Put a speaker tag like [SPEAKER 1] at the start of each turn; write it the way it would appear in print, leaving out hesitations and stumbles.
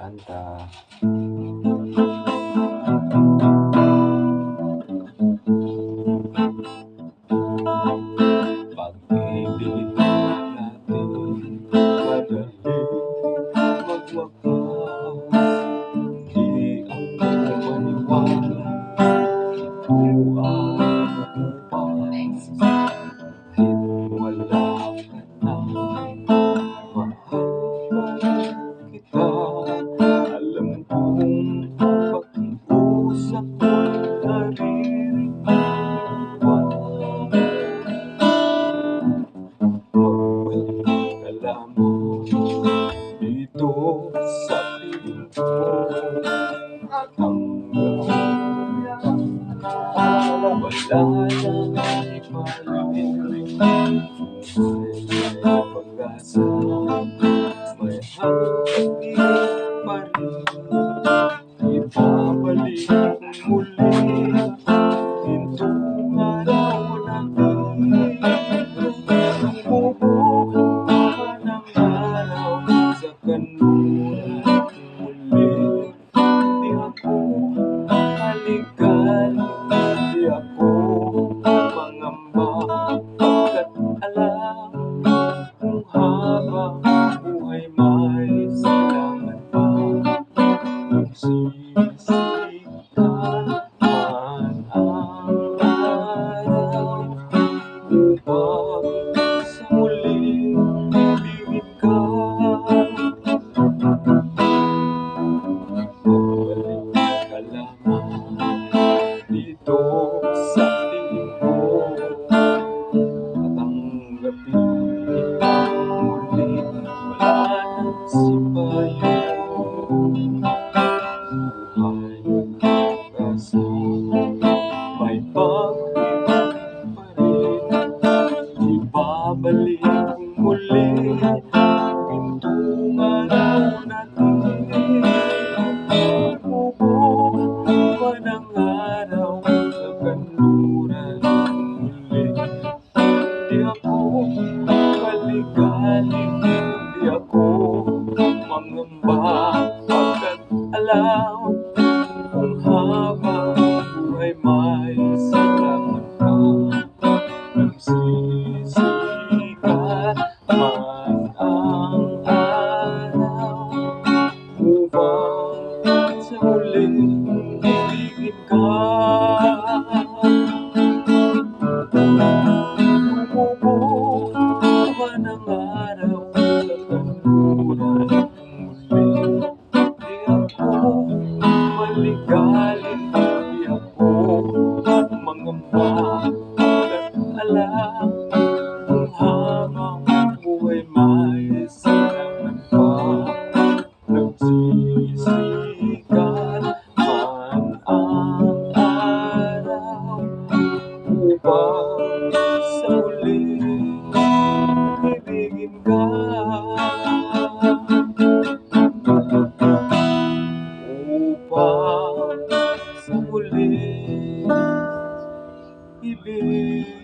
[SPEAKER 1] Kanta. Pag-ibig natin madali magwakas. Di ako maniwala ito ang bukas. Kahit wala ka na, mahal pa rin kita. Alam kong pakiusap ko'y naririnig mo pa. Magbalik ka lamang dito sa piling ko. At hanggang wala nang ipalilig. May pag-asa, may hangin pa rin. Ibabalik muli itong araw natin. Bumubuka ng araw sa kanluran muli. Di ako halikan, di ako mangamba, pagkat alam kung habang buhay may silangan pa. Nagsisikan man ang araw upang sa muling ibigin ka. Magbalik ka lamang dito sa piling ko. Tatanggapin kitang muli, wala nang sipayon. Buhay pag-asa, may pag-ibig pa rin. Ibabalik muli itong araw natin. Bumubuka ng araw sa kanluran muli. Di ako maligalig, di ako mangamba, pagkat alam kung habang buhay may silangan pa. Nagsisikat man ang araw upang sa muling ibigin ka. Bumubuka ng araw sa kanluran muli. Di ako maligalig, di ako mangamba, pagkat alam kung habang buhay may silangan pa. Nagsisikat man ang araw upang sa muling ibigin ka. Upang sa muling ibigin